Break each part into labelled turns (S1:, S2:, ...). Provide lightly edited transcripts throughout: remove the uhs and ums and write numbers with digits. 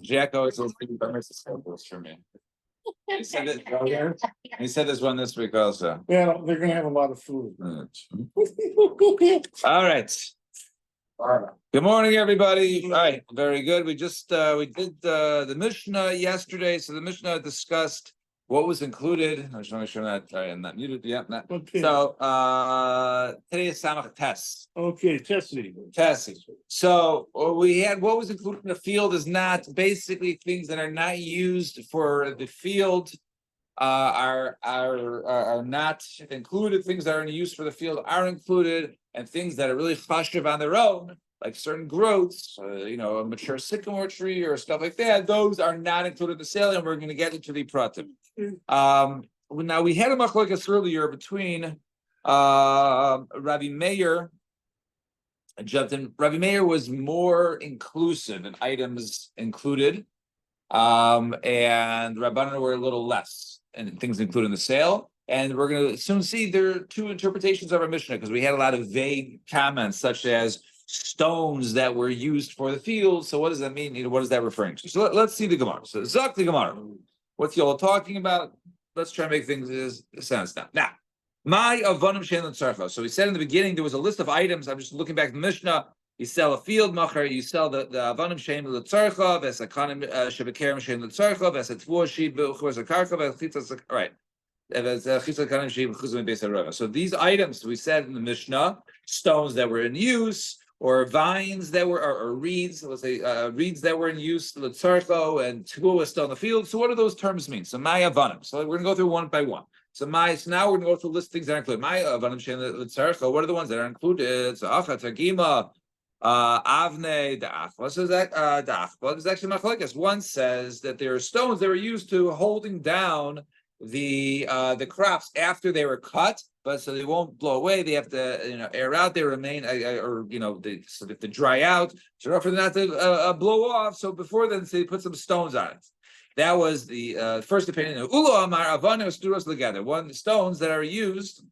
S1: Jacko is listening by Mrs. for me. He said it. He said this one this week also.
S2: Yeah, they're gonna have a lot of food.
S1: All right. Good morning, everybody. All right, very good. We just we did the Mishnah yesterday. So the Mishnah discussed what was included. I just want to make sure I'm not muted. Yeah, not.
S2: Okay.
S1: So today is Samach Tess.
S2: Okay, Tessie.
S1: So we had what was included in the field is not basically things that are not used for the field. Are not included. Things that are in use for the field are included, and things that are really chashuv on their own, like certain growths, a mature sycamore tree or stuff like that, those are not included in the sale, and we're going to get into the pratim. Now we had a machlokes earlier between Rabbi Meir and Jonathan. Rabbi Meir was more inclusive in items included, and Rabbanan were a little less. And things included in the sale. And we're going to soon see there are two interpretations of our Mishnah because we had a lot of vague comments such as stones that were used for the field. So what does that mean? What is that referring to? So let's see the Gemara. So Zak the Gemara. What's y'all talking about? Let's try to make things sense now. Now, my avanim shein l'tzarcha. So we said in the beginning there was a list of items. I'm just looking back at the Mishnah. You sell a field macher, you sell the avanim shein l'tzarcha, v'esakanim shebekerem shein l'tzarcha, v'esatvua sheib b'uchos akarcha, v'chitzas. Right. So these items we said in the Mishnah, stones that were in use, or vines that were, or reeds, let's say reeds that were in use, l'tzarcha and tvua still in the field. So what do those terms mean? So my avanim. So we're going to go through one by one. So now we're going to go through list things that are included. My avanim shein l'tzarcha. What are the ones that are included? So achat agima. Avne da'achla. So that da'achla is actually machlokes. One says that there are stones that were used to holding down the crops after they were cut, but so they won't blow away. They have to air out. They remain so they have to dry out. So for them not to blow off. So before then, they put some stones on it. That was the first opinion. Ulo amar avane sturos together. One stones that are used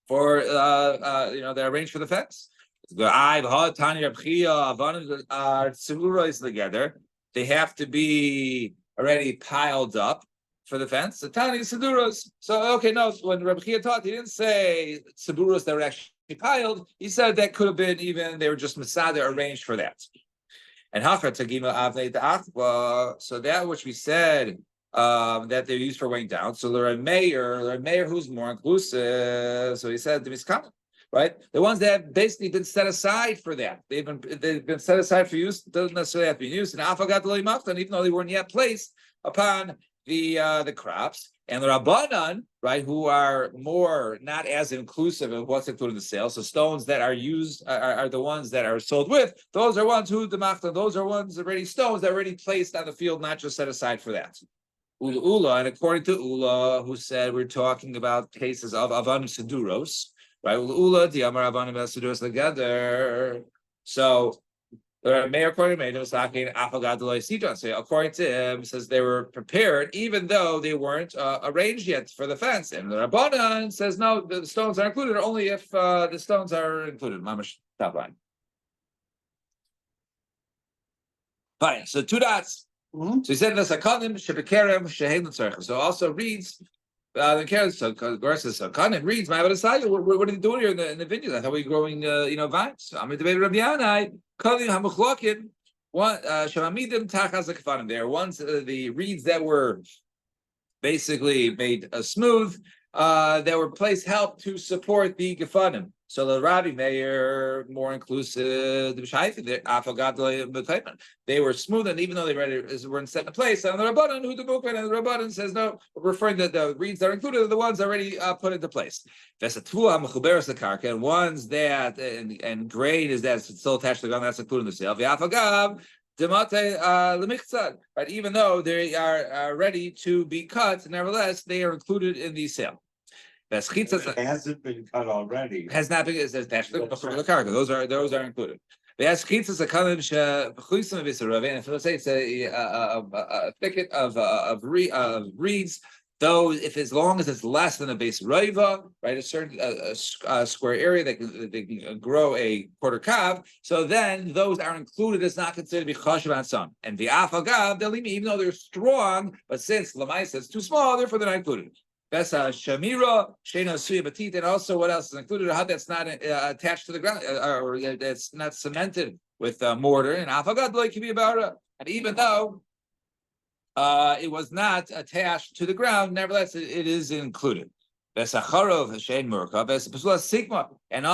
S1: for that are arranged for the fence. Together, they have to be already piled up for the fence. The Tani Siduros. So when Rabbi Chia taught, he didn't say Siduros that were actually piled. He said that could have been even they were just Masada arranged for that. And Hachar Tagima Avnei Da'achva. So that which we said that they're used for weighing down. So Rabbi Meir, who's more inclusive. So he said the Miskam. Right, the ones that have basically been set aside for that, they've been set aside for use. Doesn't necessarily have to be used. And even though they weren't yet placed upon the crops, and the Rabbanan, right, who are more not as inclusive of what's included in the sale. So stones that are used are the ones that are sold with. Those are ones who demachta. Those are ones already stones that are already placed on the field, not just set aside for that. Ula, and according to Ula, who said we're talking about cases of avan seduros. Right, so according to him, says they were prepared even though they weren't arranged yet for the fence. And the Rabbanan says no, the stones are included only if the stones are included. Mamash top line. Fine. So two dots. So he said v'sakanim shebekerem shehein l'tzarcha. So also reads. So Kanim reads, what are they doing here in the vineyard? I thought we were growing, vines. I'm in the Rabbi Yanai, Kalim Hamachlokin, Shamamidim Tachas Kafanim. There are ones, the reeds that were basically made smooth, that were placed help to support the Gefanim. So the Rabbi Meir, more inclusive, they were smooth, and even though they weren't set in place, and the Rabbanan, who the book and the Rabbanan says no, referring to the reeds that are included are the ones already put into place. And ones that and grain is that it's still attached to the ground, that's included in the sale. Right, even though they are ready to be cut, nevertheless they are included in the sale.
S3: It hasn't been cut already.
S1: Has not been attached to the cargo. Those are included. And if let's say it's a thicket of reeds Those, if as long as it's less than a base raiva, right, a certain square area they can grow a quarter kav, so then those are included as not considered to be chashav on some. And the afagav delimi, even though they're strong, but since lamaisa is too small, therefore they're not included. That's shamira, shena suya batit, and also what else is included? How that's not attached to the ground, or that's not cemented with mortar. And afagav like be about. And even though it was not attached to the ground, nevertheless, it is included. And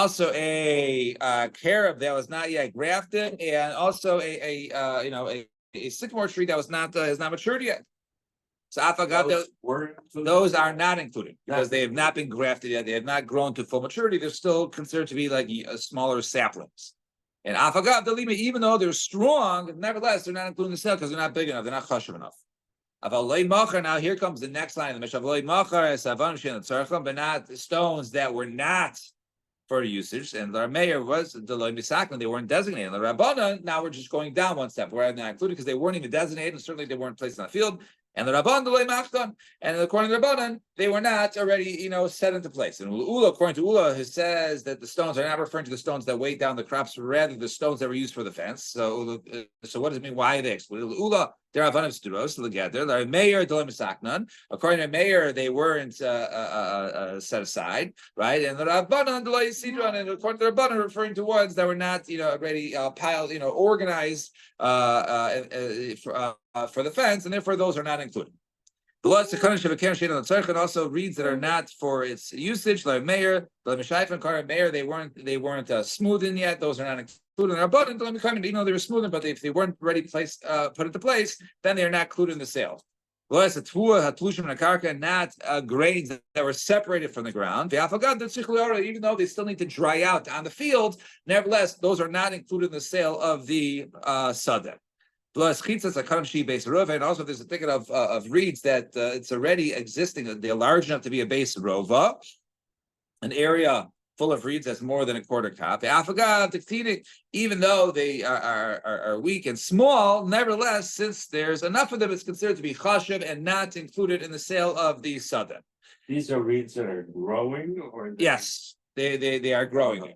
S1: also a carob that was not yet grafted, and also a sycamore tree that was not has not matured yet. So those are not included because they have not been grafted yet. They have not grown to full maturity. They're still considered to be like smaller saplings. And afagav delima, even though they're strong, nevertheless they're not included in the sale because they're not big enough. They're not chashuv enough. Now here comes the next line. But not stones that were not for usage. And the mayor was the loy misaklan. They weren't designated. The Rabbana, now we're just going down one step. We're not included because they weren't even designated, and certainly they weren't placed on the field. And the Rabban, the loy machdan, and according to the Rabbanan, they were not already, set into place. And Ula, according to Ula, who says that the stones are not referring to the stones that weighed down the crops, rather the stones that were used for the fence. So what does it mean? Why are they excluded? Ula, they're avanim sturos together. The mayor, the loy misaklan. According to mayor, they weren't set aside, right? And the Rabbanan, the loy sidron, and according to the Rabbanan, referring to ones that were not, already piled, organized for the fence, and therefore those are not included. The law also reads that are not for its usage, like mayor, like Mishayf and Kara mayor, they weren't smoothened yet. Those are not included in our button. They were smoothened, but if they weren't ready placed, put into place, then they are not included in the sale. Not grains that were separated from the ground. Even though they still need to dry out on the field, nevertheless, those are not included in the sale of the sadeh. Plus, chitzas a karam shi base rova, and also there's a ticket of reeds that it's already existing. They're large enough to be a base rova, an area full of reeds that's more than a quarter cup. Even though they are weak and small, nevertheless, since there's enough of them, it's considered to be chashiv and not included in the sale of the sadeh.
S3: These are reeds that are growing, or
S1: yes, they are growing.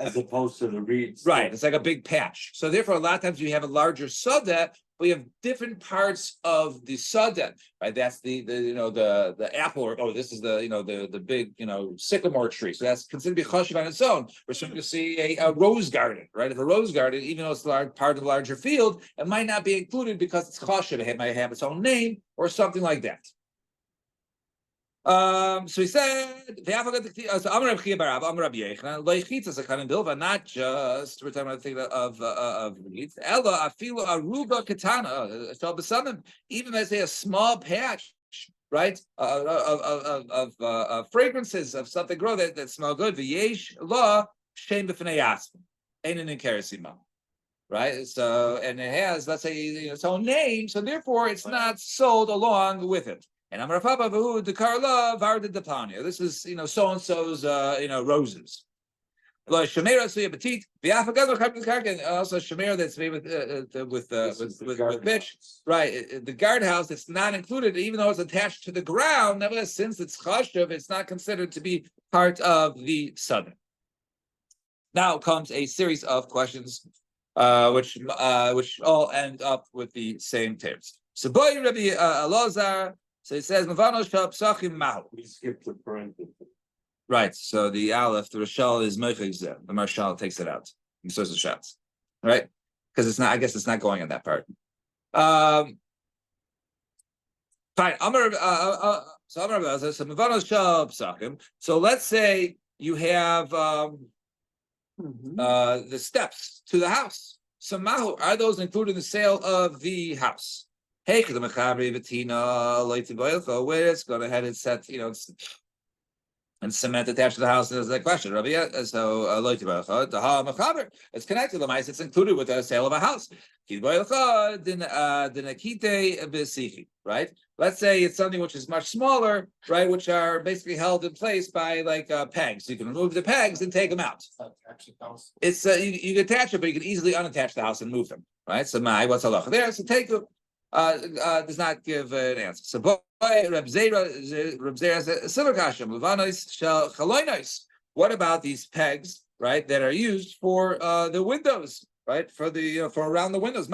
S3: As opposed to the reeds,
S1: right? It's like a big patch. So therefore, a lot of times you have a larger sadeh, but you have different parts of the sadeh, right? That's the apple, or this is the big sycamore tree. So that's considered to be chashiv on its own. We're starting to see a rose garden, right? If a rose garden, even though it's part of the larger field, it might not be included because it's chashiv. It might have its own name or something like that. So he said, not just we're talking about the thing of reeds. Ella afilu aruba katana. Even if I say a small patch, right, of fragrances of something grow that smell good. V'yesh la shem b'fnei yasmin, einen in keresima. Right, so and it has, let's say, its own name, so therefore it's not sold along with it. And I'm Papa the Karla Varda Depania. This is so and so's roses. Also Shemer that's made with pitch. Right. The guardhouse, it's not included, even though it's attached to the ground. Nevertheless, since it's chashuv, it's not considered to be part of the sadeh. Now comes a series of questions, which all end up with the same terms. So boy Rabbi Elazar. So it says, we skipped the parenthesis. Right. So the Aleph, the Rashal is Meichel. The Marshal takes it out. He says the shots. Right? Because it's not, I guess it's not going on that part. Fine. So let's say you have the steps to the house. So Mahu, are those included in the sale of the house? Hey, because the Mechaber Betina later where it's going ahead and set, and cement attached to the house. There's that question, Rabbi. So it's connected to the mice. It's included with the sale of a house. Right? Let's say it's something which is much smaller, right? Which are basically held in place by like pegs. You can remove the pegs and take them out. It's you can attach it, but you can easily unattach the house and move them. Right? So what's halacha there? So take them. does not give an answer. So, Reb Zera has a similar question. What about these pegs, right, that are used for the windows, right, for the for around the windows?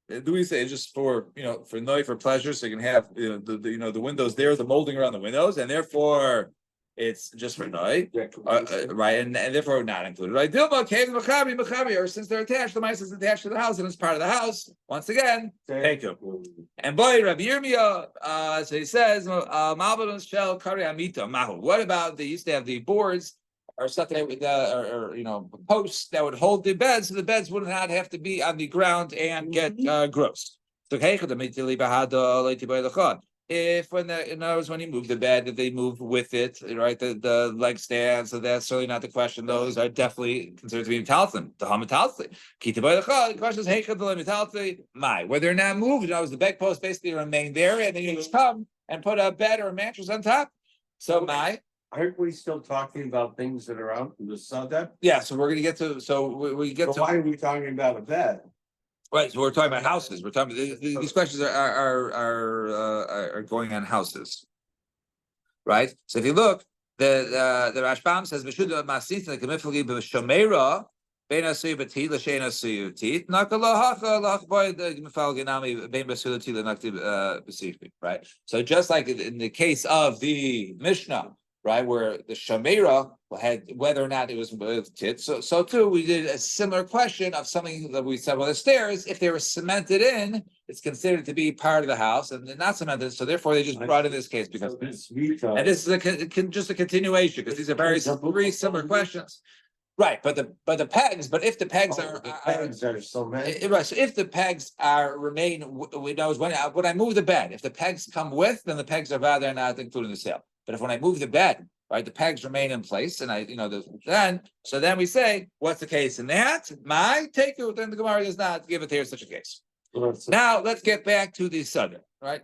S1: And do we say just for for noise, for pleasure, so you can have the windows there, the molding around the windows, and therefore it's just for noise, right, and therefore not included, right? Dilma cave mechabi, or since they're attached, the mice is attached to the house and it's part of the house. Once again, thank you. And boy, Rabbi Yirmiyah, so he says, Malbadon shel kari amita mahu. What about they used to have the boards or something with or posts that would hold the beds, so the beds would not have to be on the ground and get gross. So if when in other words, when you move the bed, that they move with it, right? The leg stands, so that's certainly not the question. Those are definitely considered to be metalton. The hamatalti. The question is, hey, my where they're not moved. The bedpost basically remain there, and then you just come and put a bed or a mattress on top. So my.
S3: Aren't we still talking about things that are out in the sun?
S1: Yeah, so we're going to get to. So we get to.
S3: Why are we talking about a bed?
S1: Right, so we're talking about houses. We're talking. These questions are going on houses, right? So if you look, the Rashbam says Meshuda Masita Kamifli b'Shomera Bein Asui B'Tit L'Shein Asui Tit Nakalahacha Lachboy the Mifal Genami Bein Basula Tit L'Nakti B'Sifri. Right. So just like in the case of the Mishnah, right, where the Shomera had whether or not it was with tit. So too, we did a similar question of something that we said, well, the stairs, if they were cemented in, it's considered to be part of the house, and they're not cemented, so therefore they just brought in this case because and this is just a continuation because these are very three similar questions. Right, but the pegs, but if the pegs are
S3: so many.
S1: Right, so if the pegs remain, we know when I move the bed, if the pegs come with, then the pegs are rather not included in the sale. But if when I move the bed, right, the pegs remain in place, and then we say, what's the case in that? My take it, then the Gemara does not give it here such a case. Now let's get back to the Sudder, right?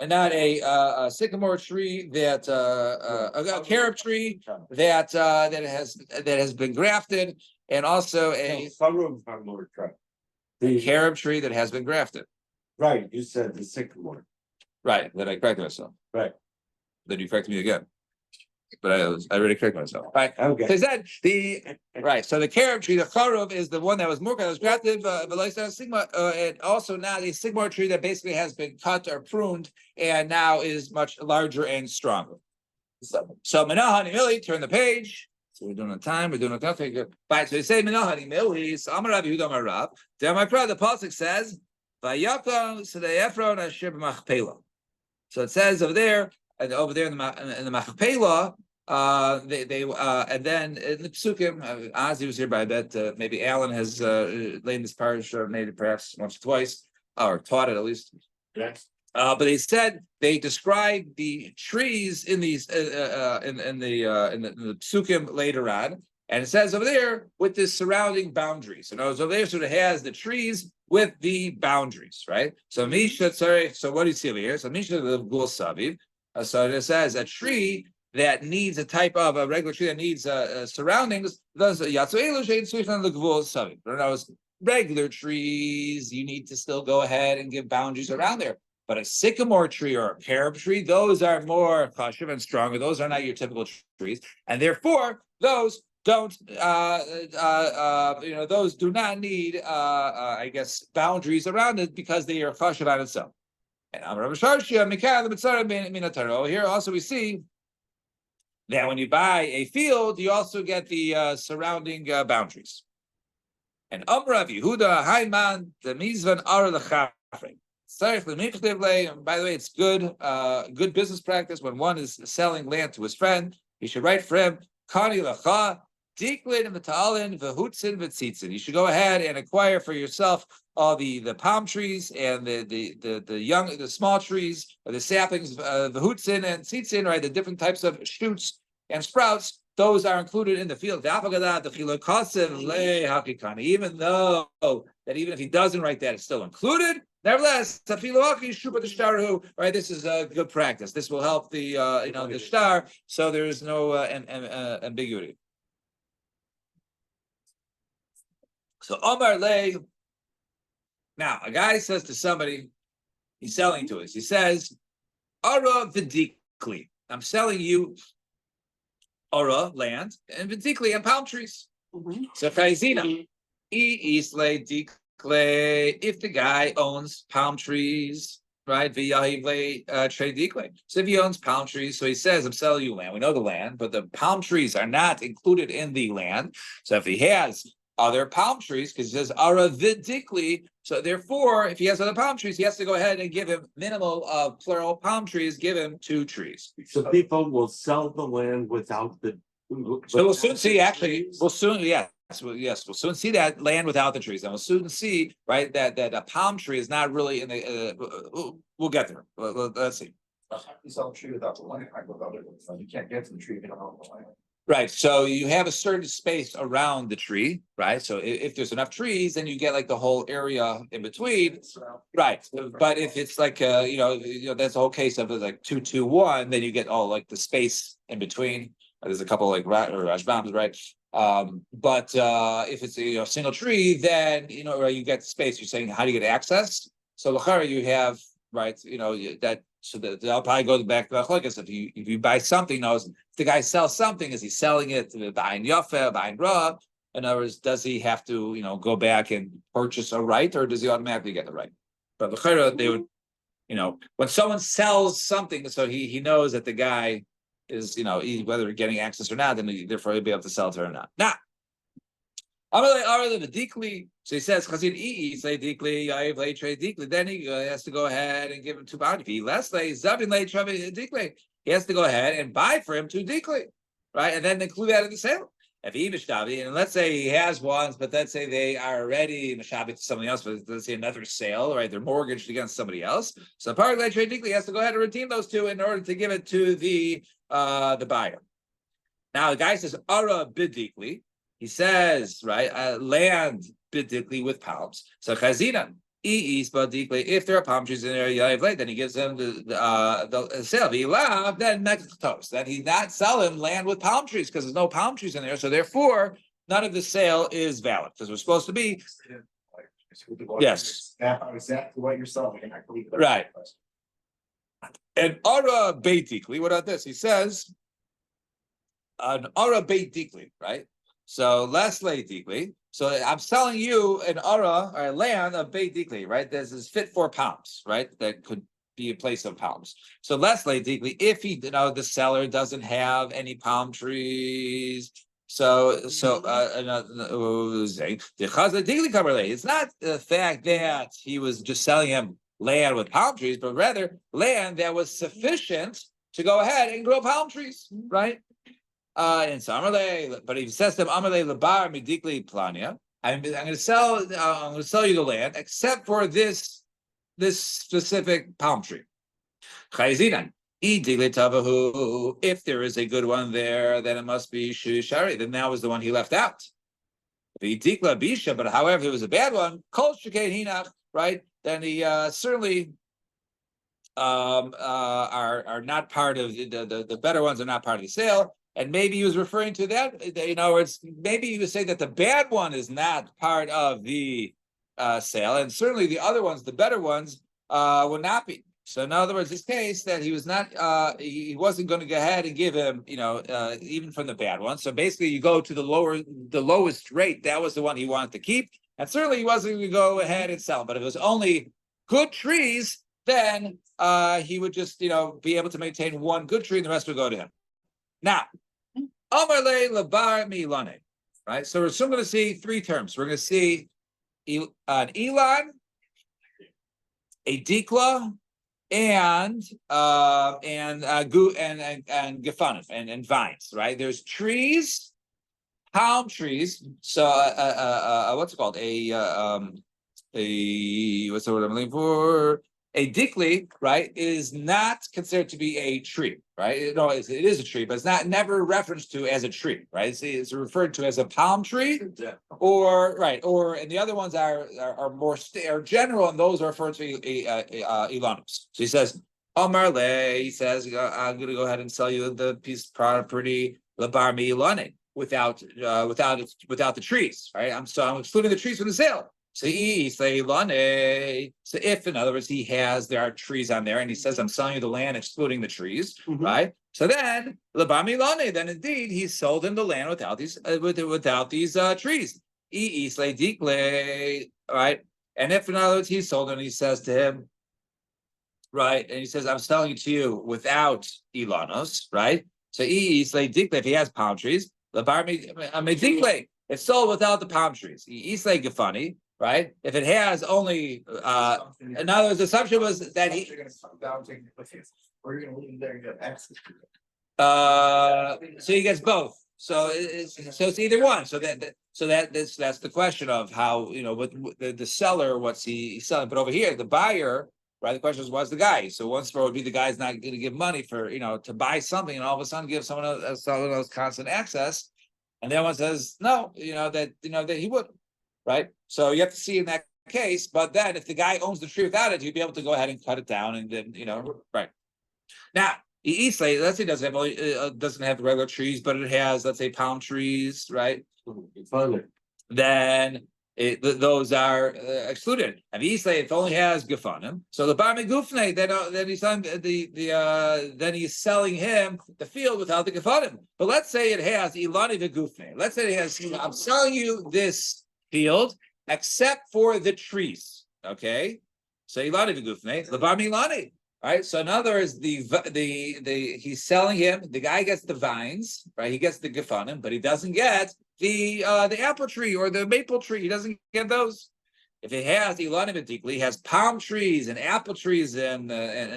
S1: And not a sycamore tree that a carob tree that has been grafted, and also a carob tree that has been grafted.
S3: Right, you said the sycamore.
S1: Right, that I corrected myself.
S3: Right.
S1: Then you corrected me again. But I already corrected myself. Right.
S3: Okay.
S1: So that so the carob tree, the charuv, is the one that was murka, that was grafted, and also now the sycamore tree that basically has been cut or pruned and now is much larger and stronger. So Menahani Mili, turn the page. So we're doing on time, we're doing on okay, good. Right, so you say Menahani Mili, so Amar Rabbi Yehuda Amar Rav. The pasuk says, Vayakam Sedei Ephron Asher b'Machpelah. So it says over there in the Machpelah, and then in the Psukim, Ozzy was here, but I bet maybe Alan has laid this parish, maybe perhaps once or twice, or taught it at least.
S3: Yes.
S1: But they said they described the trees in these in the Psukim later on, and it says over there with the surrounding boundaries. So over there sort of has the trees with the boundaries, right? So Misha, so what do you see over here? So Misha the Gul Saviv. So it says a tree that needs a type of a regular tree that needs surroundings. Those regular trees, you need to still go ahead and give boundaries around there. But a sycamore tree or a carob tree, those are more chashuv and stronger. Those are not your typical trees, and therefore those don't those do not need I guess boundaries around it because they are chashuv on itself. And here also we see that when you buy a field, you also get the surrounding boundaries. And Rav Yehuda Hayman the Mizvan Ar L'Chafrei. And by the way, it's good business practice when one is selling land to his friend. He should write for him Kani Lacha. You should go ahead and acquire for yourself all the palm trees and the small trees, or the saplings, v'hutzin and tzitzin, right? The different types of shoots and sprouts. Those are included in the field. Even though that even if he doesn't write that, it's still included. Nevertheless, right? This is a good practice. This will help the the shtar, so there is no ambiguity. So Omar Lay. Now a guy says to somebody, he's selling to us. He says, "Ara vidikli, I'm selling you Ara land and vidikli and palm trees." So Chayzina, Islay dikle, if the guy owns palm trees, right? Trade dikle. So if he owns palm trees, so he says, "I'm selling you land." We know the land, but the palm trees are not included in the land. So if he has other palm trees, because he says ara vidikli, so therefore, if he has other palm trees, he has to go ahead and give him minimal of plural palm trees. Give him 2 trees.
S3: So people will sell the land without the.
S1: So we'll soon see. Actually, we'll soon, yes, we'll soon see that land without the trees, and we'll soon see, right, that a palm tree is not really in the. We'll get there. Let's see.
S4: You sell a tree without the land, you can't get to the tree if you don't own the land.
S1: Right. So you have a certain space around the tree, right? So if there's enough trees, then you get like the whole area in between. Right. But if it's like that's the whole case of it, like 2-2-1, then you get all like the space in between. There's a couple like Rashbams, right? But if it's a single tree, then you get space. You're saying how do you get access? So l'chara you have that. So they'll probably go back to the chlokes. If you buy something, knows if the guy sells something, is he selling it to buying yafa, buying raw? In other words, does he have to go back and purchase a right, or does he automatically get the right? But l'chara they would, when someone sells something, so he knows that the guy is whether getting access or not, then therefore he'll be able to sell to her or not. Now, so he says, then he has to go ahead and give him 2 pounds. If he less he has to go ahead and buy for him 2 dikli, right? And then include that in the sale. If he mishtavi, and let's say he has ones, but let's say they are already mishtavi to somebody else, but let's say another sale, right? They're mortgaged against somebody else. So part of that trade dikli has to go ahead and redeem those 2 in order to give it to the buyer. Now the guy says ara bidikli. He says, right, land bidikli with palms. So chazina, if there are palm trees in there, then he gives them the sale. Then then he not sell him land with palm trees because there's no palm trees in there. So therefore, none of the sale is valid because we're supposed to be. Yes.
S4: Exactly what you're selling.
S1: Right. And ara beitikli, what about this? He says, an ara beitikli, right? So less dikli. So I'm selling you an ara or land of beit dikli, right? This is fit for palms, right? That could be a place of palms. So less dikli, if the seller doesn't have any palm trees. It's not the fact that he was just selling him land with palm trees, but rather land that was sufficient to go ahead and grow palm trees, right? And so Amarle, but he says to him, Amarle lebar midikli plania. I'm going to sell you the land, except for this specific palm tree. Chayzinan. If there is a good one there, then it must be Shari. Then that was the one he left out. But however, if it was a bad one, Kol Shekei Hinach, right? Then he certainly are not part of the better ones are not part of the sale. And maybe he was referring to that, maybe he was saying that the bad one is not part of the sale, and certainly the other ones, the better ones, will not be. So in other words, this case that he was not, he wasn't going to go ahead and give him, even from the bad one. So basically, you go to the lowest rate. That was the one he wanted to keep, and certainly he wasn't going to go ahead and sell. But if it was only good trees, then he would just, be able to maintain one good tree, and the rest would go to him. Now, Amarle Labar Milane, right? So we're still going to see 3 terms. We're going to see an Elon, a Dikla, and Gefanim and vines, right? There's trees, palm trees. So what's it called? What's the word I'm looking for? A dikli, right, is not considered to be a tree, right? No, it is a tree, but it's never referenced to as a tree, right? It's referred to as a palm tree, or and the other ones are more general, and those are referred to ilanus. So he says, Omar Le, he says, I'm going to go ahead and sell you the piece of property, labar mi ilane. without the trees, right? I'm excluding the trees from the sale. So if, in other words, there are trees on there, and he says, I'm selling you the land, excluding the trees, right? So then, then indeed, he sold him the land without these trees. Right? And if, in other words, he sold him, and he says to him, right, and he says, I'm selling it to you without Ilanos, right? So if he has palm trees, it's sold without the palm trees. Gefani, right? If it has only, in other words, the assumption was that he.
S4: Or you're gonna leave there and get access to it.
S1: So he gets both. So it's either one. So that's the question of how, what the seller, what's he selling. But over here, the buyer, right? The question is, what's the guy? So one spur would be the guy's not going to give money for, to buy something, and all of a sudden give someone else constant access. And then one says, no, that he would, right? So you have to see in that case, but then if the guy owns the tree without it, you'd be able to go ahead and cut it down, and then, right. Now, let's say it doesn't have the regular trees, but it has, let's say, palm trees, right? Then those are excluded. And if only has gefanim, so the bar megufne, then he's selling then he's selling him the field without the gefanim. But let's say it has ilani v'gufne. Let's say it has, I'm selling you this field except for the trees. Okay, so ilani v'gufne, the bar milani. Right. So in other words, he's selling him. The guy gets the vines, right? He gets the gefanim, but he doesn't get the apple tree or the maple tree. He doesn't get those. If it has ilanim vertically, he has palm trees and apple trees and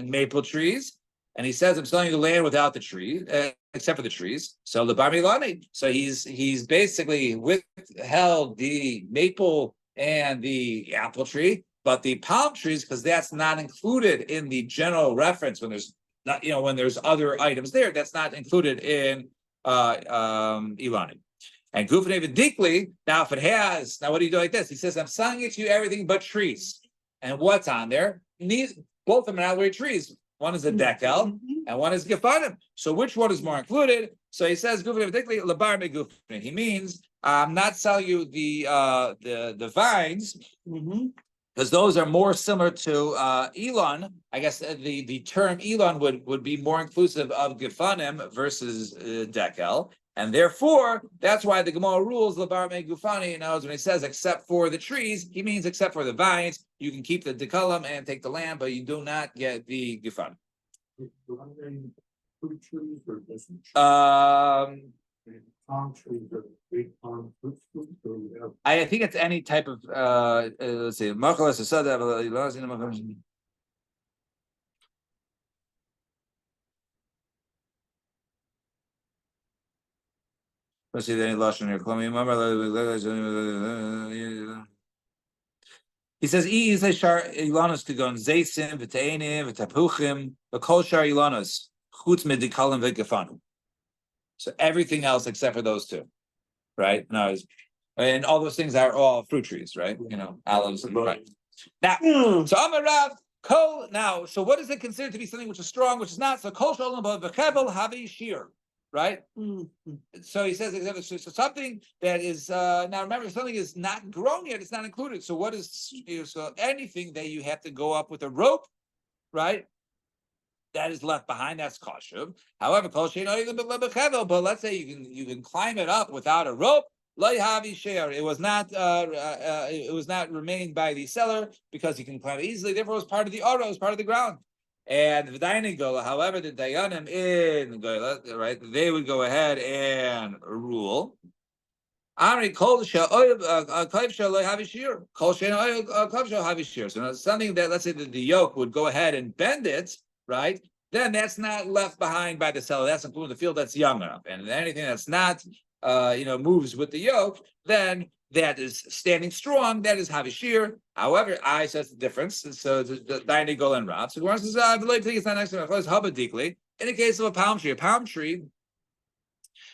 S1: maple trees, and he says, "I'm selling you the land without the tree, except for the trees." So the bar milani. So he's basically withheld the maple and the apple tree. But the palm trees, because that's not included in the general reference when there's not, when there's other items there, that's not included in Ilani. And Gufne Vidikli, now if it has, now what do you do like this? He says, I'm selling it to you everything but trees. And what's on there? Both of them are not really trees. One is a decal and one is Gefanim. So which one is more included? So he says, Gufne Vidikli, Labar me Gufne. He means, I'm not selling you the vines. Because those are more similar to Elon. I guess the term Elon would be more inclusive of Gefanim versus Dekel. And therefore, that's why the Gemara rules Labar me Gufani. When he says except for the trees, he means except for the vines. You can keep the Dekalim and take the land, but you do not get the Gufan.
S2: Fruit trees or doesn't? Palm trees or big palm fruit trees, or we have
S1: I think it's any type of let's see, Machalas Asada. Let's see any lashon here. He says, "E shar ilanos tigon zeisim v'teinim v'tapuchim v'kol shar ilanos chutz medikalim v'gefanim." So everything else except for those two, right? No, and all those things are all fruit trees, right? Olives. Right. Now, so Amarav kol. Now, so what is it considered to be something which is strong, which is not? So kol shalom b'chevel havi shir, right? So he says so something that is now. Remember, if something is not grown yet, it's not included. So what is so anything that you have to go up with a rope, right? That is left behind, that's kashuv. However, but let's say you can climb it up without a rope. It was not remained by the seller because he can climb it easily. Therefore, it was part of the aura, it was part of the ground. And however, the dayanim in Gola, right, they would go ahead and rule. So something that, let's say that the yoke would go ahead and bend it, right? Then that's not left behind by the seller. That's including the field that's young enough. And anything that's not, moves with the yoke, then that is standing strong. That is havishir. However, I says the difference. So the Daini Gol and Rav. So the one says, I believe it's not next to Habadikli. In the case of a palm tree,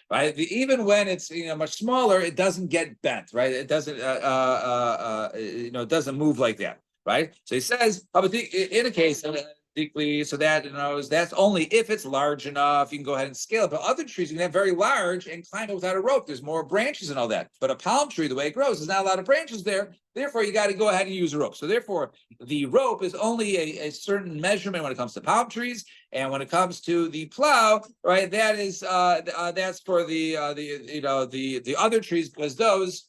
S1: right? Even when it's much smaller, it doesn't get bent, right? It doesn't it doesn't move like that, right? So he says, in a case So that that's only if it's large enough, you can go ahead and scale it. But other trees, you can have very large and climb it without a rope. There's more branches and all that. But a palm tree, the way it grows, there's not a lot of branches there. Therefore, you got to go ahead and use a rope. So therefore, the rope is only a certain measurement when it comes to palm trees, and when it comes to the plow, right? That is that's for the other trees, because those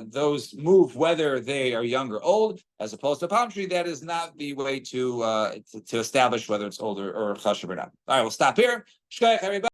S1: those move whether they are young or old, as opposed to a palm tree. That is not the way to establish whether it's older or chashuv or not. All right, we'll stop here. Shkoyach, everybody.